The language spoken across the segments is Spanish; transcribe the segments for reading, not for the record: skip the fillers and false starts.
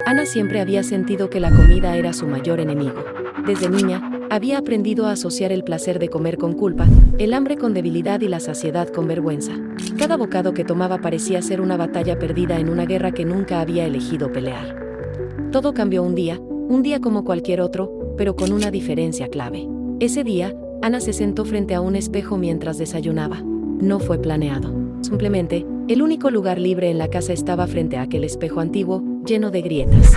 Ana siempre había sentido que la comida era su mayor enemigo. Desde niña, había aprendido a asociar el placer de comer con culpa, el hambre con debilidad y la saciedad con vergüenza. Cada bocado que tomaba parecía ser una batalla perdida en una guerra que nunca había elegido pelear. Todo cambió un día como cualquier otro, pero con una diferencia clave. Ese día, Ana se sentó frente a un espejo mientras desayunaba. No fue planeado. Simplemente, el único lugar libre en la casa estaba frente a aquel espejo antiguo, lleno de grietas.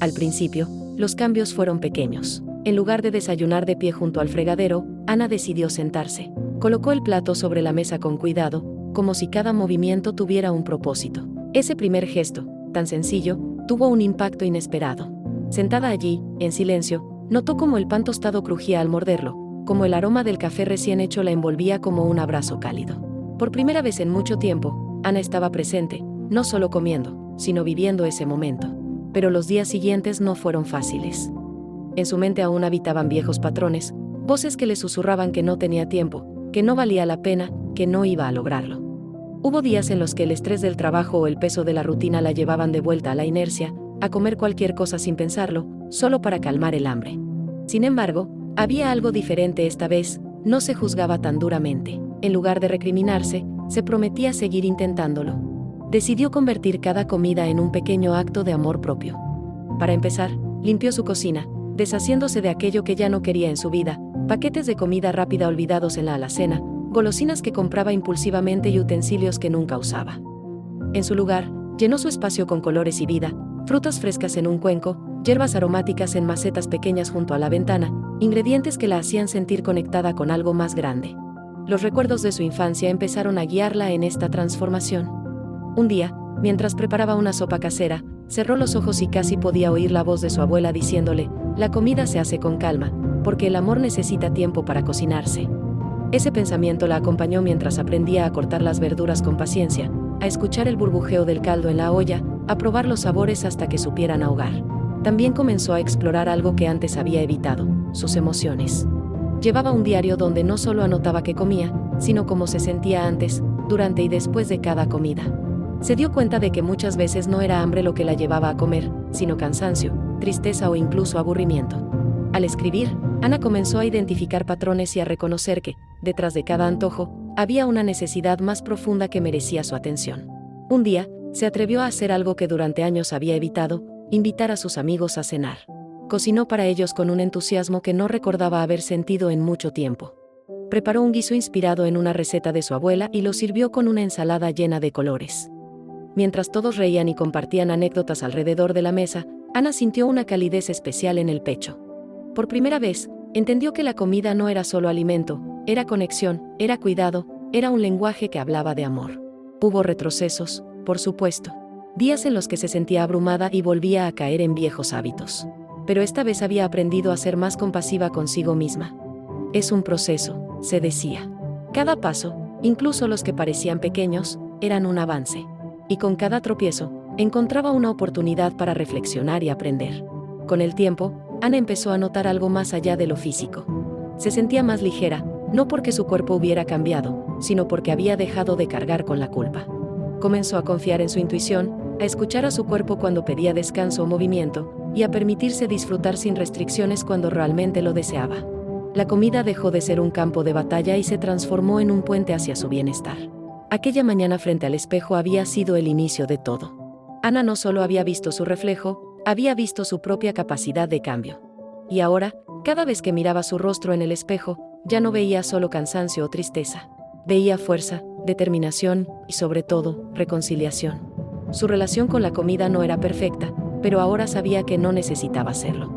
Al principio, los cambios fueron pequeños. En lugar de desayunar de pie junto al fregadero, Ana decidió sentarse. Colocó el plato sobre la mesa con cuidado, como si cada movimiento tuviera un propósito. Ese primer gesto, tan sencillo, tuvo un impacto inesperado. Sentada allí, en silencio, notó cómo el pan tostado crujía al morderlo, como el aroma del café recién hecho la envolvía como un abrazo cálido. Por primera vez en mucho tiempo, Ana estaba presente, no solo comiendo, sino viviendo ese momento. Pero los días siguientes no fueron fáciles. En su mente aún habitaban viejos patrones, voces que le susurraban que no tenía tiempo, que no valía la pena, que no iba a lograrlo. Hubo días en los que el estrés del trabajo o el peso de la rutina la llevaban de vuelta a la inercia, a comer cualquier cosa sin pensarlo, solo para calmar el hambre. Sin embargo, había algo diferente esta vez, no se juzgaba tan duramente. En lugar de recriminarse, se prometía seguir intentándolo. Decidió convertir cada comida en un pequeño acto de amor propio. Para empezar, limpió su cocina, deshaciéndose de aquello que ya no quería en su vida, paquetes de comida rápida olvidados en la alacena, golosinas que compraba impulsivamente y utensilios que nunca usaba. En su lugar, llenó su espacio con colores y vida, frutas frescas en un cuenco, hierbas aromáticas en macetas pequeñas junto a la ventana, ingredientes que la hacían sentir conectada con algo más grande. Los recuerdos de su infancia empezaron a guiarla en esta transformación. Un día, mientras preparaba una sopa casera, cerró los ojos y casi podía oír la voz de su abuela diciéndole: «La comida se hace con calma, porque el amor necesita tiempo para cocinarse». Ese pensamiento la acompañó mientras aprendía a cortar las verduras con paciencia, a escuchar el burbujeo del caldo en la olla, a probar los sabores hasta que supieran ahogar. También comenzó a explorar algo que antes había evitado: sus emociones. Llevaba un diario donde no solo anotaba qué comía, sino cómo se sentía antes, durante y después de cada comida. Se dio cuenta de que muchas veces no era hambre lo que la llevaba a comer, sino cansancio, tristeza o incluso aburrimiento. Al escribir, Ana comenzó a identificar patrones y a reconocer que, detrás de cada antojo, había una necesidad más profunda que merecía su atención. Un día, se atrevió a hacer algo que durante años había evitado: invitar a sus amigos a cenar. Cocinó para ellos con un entusiasmo que no recordaba haber sentido en mucho tiempo. Preparó un guiso inspirado en una receta de su abuela y lo sirvió con una ensalada llena de colores. Mientras todos reían y compartían anécdotas alrededor de la mesa, Ana sintió una calidez especial en el pecho. Por primera vez, entendió que la comida no era solo alimento, era conexión, era cuidado, era un lenguaje que hablaba de amor. Hubo retrocesos, por supuesto. Días en los que se sentía abrumada y volvía a caer en viejos hábitos. Pero esta vez había aprendido a ser más compasiva consigo misma. Es un proceso, se decía. Cada paso, incluso los que parecían pequeños, eran un avance. Y con cada tropiezo, encontraba una oportunidad para reflexionar y aprender. Con el tiempo, Ana empezó a notar algo más allá de lo físico. Se sentía más ligera, no porque su cuerpo hubiera cambiado, sino porque había dejado de cargar con la culpa. Comenzó a confiar en su intuición, a escuchar a su cuerpo cuando pedía descanso o movimiento, y a permitirse disfrutar sin restricciones cuando realmente lo deseaba. La comida dejó de ser un campo de batalla y se transformó en un puente hacia su bienestar. Aquella mañana frente al espejo había sido el inicio de todo. Ana no solo había visto su reflejo, había visto su propia capacidad de cambio. Y ahora, cada vez que miraba su rostro en el espejo, ya no veía solo cansancio o tristeza. Veía fuerza, determinación y, sobre todo, reconciliación. Su relación con la comida no era perfecta, pero ahora sabía que no necesitaba hacerlo.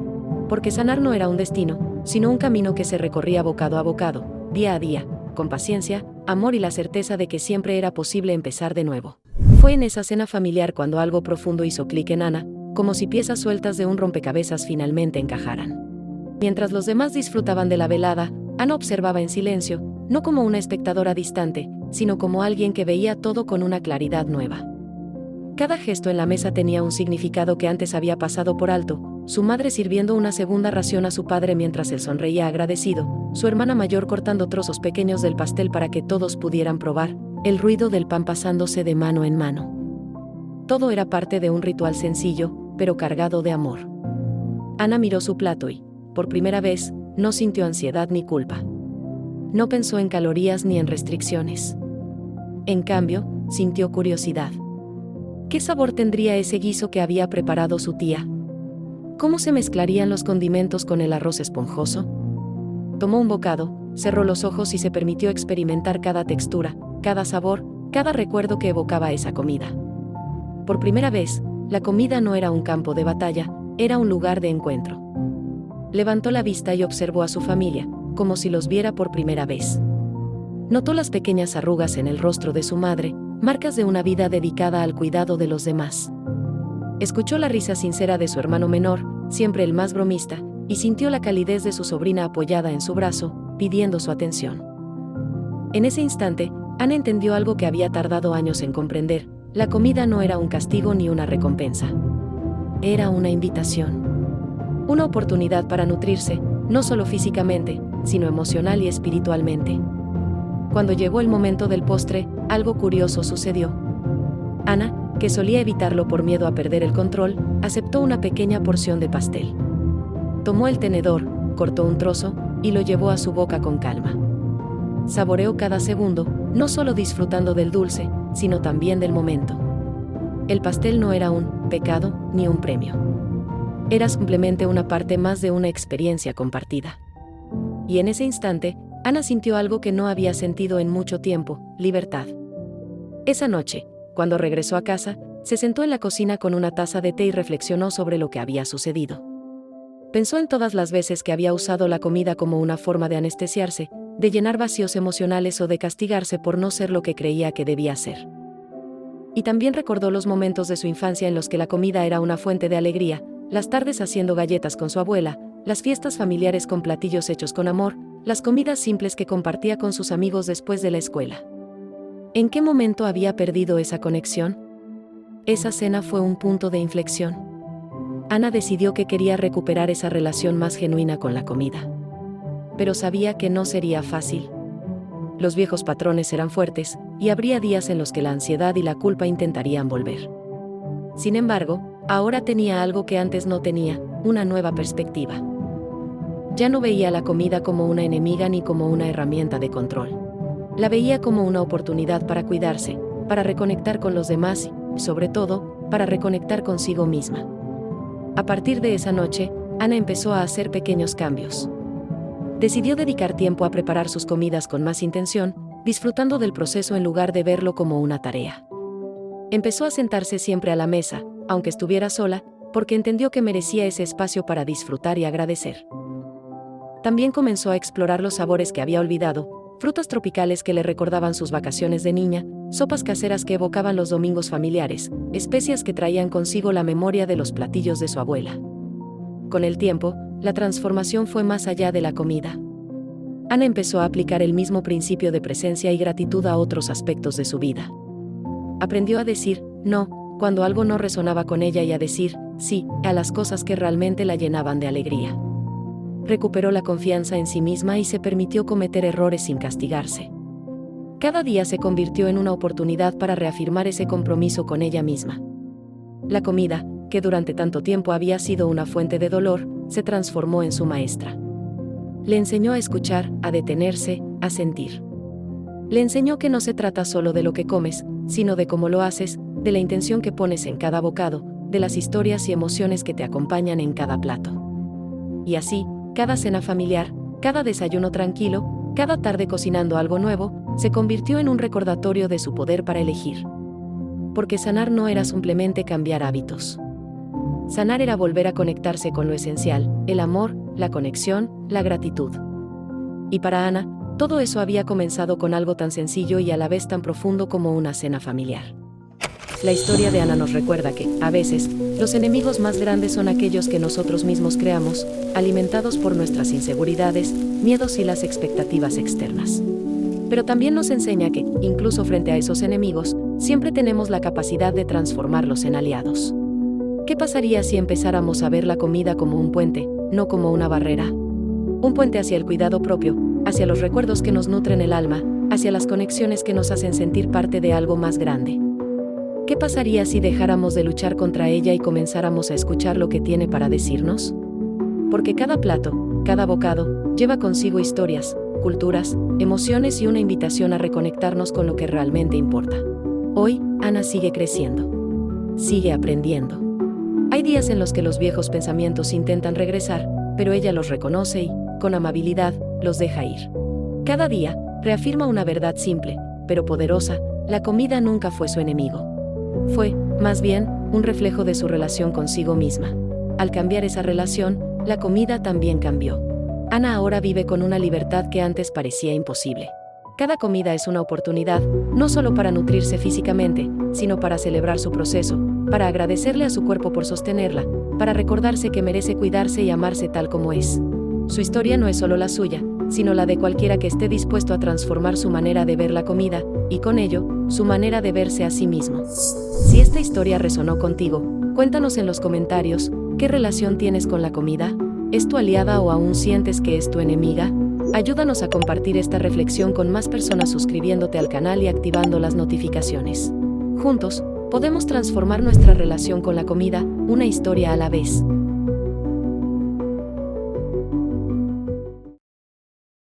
Porque sanar no era un destino, sino un camino que se recorría bocado a bocado, día a día, con paciencia, amor y la certeza de que siempre era posible empezar de nuevo. Fue en esa cena familiar cuando algo profundo hizo clic en Ana, como si piezas sueltas de un rompecabezas finalmente encajaran. Mientras los demás disfrutaban de la velada, Ana observaba en silencio, no como una espectadora distante, sino como alguien que veía todo con una claridad nueva. Cada gesto en la mesa tenía un significado que antes había pasado por alto: su madre sirviendo una segunda ración a su padre mientras él sonreía agradecido, su hermana mayor cortando trozos pequeños del pastel para que todos pudieran probar, el ruido del pan pasándose de mano en mano. Todo era parte de un ritual sencillo, pero cargado de amor. Ana miró su plato y, por primera vez, no sintió ansiedad ni culpa. No pensó en calorías ni en restricciones. En cambio, sintió curiosidad. ¿Qué sabor tendría ese guiso que había preparado su tía? ¿Cómo se mezclarían los condimentos con el arroz esponjoso? Tomó un bocado, cerró los ojos y se permitió experimentar cada textura, cada sabor, cada recuerdo que evocaba esa comida. Por primera vez, la comida no era un campo de batalla, era un lugar de encuentro. Levantó la vista y observó a su familia, como si los viera por primera vez. Notó las pequeñas arrugas en el rostro de su madre, marcas de una vida dedicada al cuidado de los demás. Escuchó la risa sincera de su hermano menor, siempre el más bromista, y sintió la calidez de su sobrina apoyada en su brazo, pidiendo su atención. En ese instante, Ana entendió algo que había tardado años en comprender: la comida no era un castigo ni una recompensa. Era una invitación. Una oportunidad para nutrirse, no solo físicamente, sino emocional y espiritualmente. Cuando llegó el momento del postre, algo curioso sucedió. Ana, que solía evitarlo por miedo a perder el control, aceptó una pequeña porción de pastel. Tomó el tenedor, cortó un trozo, y lo llevó a su boca con calma. Saboreó cada segundo, no solo disfrutando del dulce, sino también del momento. El pastel no era un pecado ni un premio. Era simplemente una parte más de una experiencia compartida. Y en ese instante, Ana sintió algo que no había sentido en mucho tiempo: libertad. Esa noche, cuando regresó a casa, se sentó en la cocina con una taza de té y reflexionó sobre lo que había sucedido. Pensó en todas las veces que había usado la comida como una forma de anestesiarse, de llenar vacíos emocionales o de castigarse por no ser lo que creía que debía ser. Y también recordó los momentos de su infancia en los que la comida era una fuente de alegría: las tardes haciendo galletas con su abuela, las fiestas familiares con platillos hechos con amor, las comidas simples que compartía con sus amigos después de la escuela. ¿En qué momento había perdido esa conexión? Esa cena fue un punto de inflexión. Ana decidió que quería recuperar esa relación más genuina con la comida. Pero sabía que no sería fácil. Los viejos patrones eran fuertes, y habría días en los que la ansiedad y la culpa intentarían volver. Sin embargo, ahora tenía algo que antes no tenía: una nueva perspectiva. Ya no veía la comida como una enemiga ni como una herramienta de control. La veía como una oportunidad para cuidarse, para reconectar con los demás y, sobre todo, para reconectar consigo misma. A partir de esa noche, Ana empezó a hacer pequeños cambios. Decidió dedicar tiempo a preparar sus comidas con más intención, disfrutando del proceso en lugar de verlo como una tarea. Empezó a sentarse siempre a la mesa, aunque estuviera sola, porque entendió que merecía ese espacio para disfrutar y agradecer. También comenzó a explorar los sabores que había olvidado: frutas tropicales que le recordaban sus vacaciones de niña, sopas caseras que evocaban los domingos familiares, especias que traían consigo la memoria de los platillos de su abuela. Con el tiempo, la transformación fue más allá de la comida. Ana empezó a aplicar el mismo principio de presencia y gratitud a otros aspectos de su vida. Aprendió a decir no cuando algo no resonaba con ella y a decir sí a las cosas que realmente la llenaban de alegría. Recuperó la confianza en sí misma y se permitió cometer errores sin castigarse. Cada día se convirtió en una oportunidad para reafirmar ese compromiso con ella misma. La comida, que durante tanto tiempo había sido una fuente de dolor, se transformó en su maestra. Le enseñó a escuchar, a detenerse, a sentir. Le enseñó que no se trata solo de lo que comes, sino de cómo lo haces, de la intención que pones en cada bocado, de las historias y emociones que te acompañan en cada plato. Y así, cada cena familiar, cada desayuno tranquilo, cada tarde cocinando algo nuevo, se convirtió en un recordatorio de su poder para elegir. Porque sanar no era simplemente cambiar hábitos. Sanar era volver a conectarse con lo esencial: el amor, la conexión, la gratitud. Y para Ana, todo eso había comenzado con algo tan sencillo y a la vez tan profundo como una cena familiar. La historia de Ana nos recuerda que, a veces, los enemigos más grandes son aquellos que nosotros mismos creamos, alimentados por nuestras inseguridades, miedos y las expectativas externas. Pero también nos enseña que, incluso frente a esos enemigos, siempre tenemos la capacidad de transformarlos en aliados. ¿Qué pasaría si empezáramos a ver la comida como un puente, no como una barrera? Un puente hacia el cuidado propio, hacia los recuerdos que nos nutren el alma, hacia las conexiones que nos hacen sentir parte de algo más grande. ¿Qué pasaría si dejáramos de luchar contra ella y comenzáramos a escuchar lo que tiene para decirnos? Porque cada plato, cada bocado, lleva consigo historias, culturas, emociones y una invitación a reconectarnos con lo que realmente importa. Hoy, Ana sigue creciendo. Sigue aprendiendo. Hay días en los que los viejos pensamientos intentan regresar, pero ella los reconoce y, con amabilidad, los deja ir. Cada día, reafirma una verdad simple, pero poderosa: la comida nunca fue su enemigo. Fue, más bien, un reflejo de su relación consigo misma. Al cambiar esa relación, la comida también cambió. Ana ahora vive con una libertad que antes parecía imposible. Cada comida es una oportunidad, no solo para nutrirse físicamente, sino para celebrar su proceso, para agradecerle a su cuerpo por sostenerla, para recordarse que merece cuidarse y amarse tal como es. Su historia no es solo la suya, sino la de cualquiera que esté dispuesto a transformar su manera de ver la comida, y con ello, su manera de verse a sí mismo. Si esta historia resonó contigo, cuéntanos en los comentarios, ¿qué relación tienes con la comida? ¿Es tu aliada o aún sientes que es tu enemiga? Ayúdanos a compartir esta reflexión con más personas suscribiéndote al canal y activando las notificaciones. Juntos, podemos transformar nuestra relación con la comida, una historia a la vez.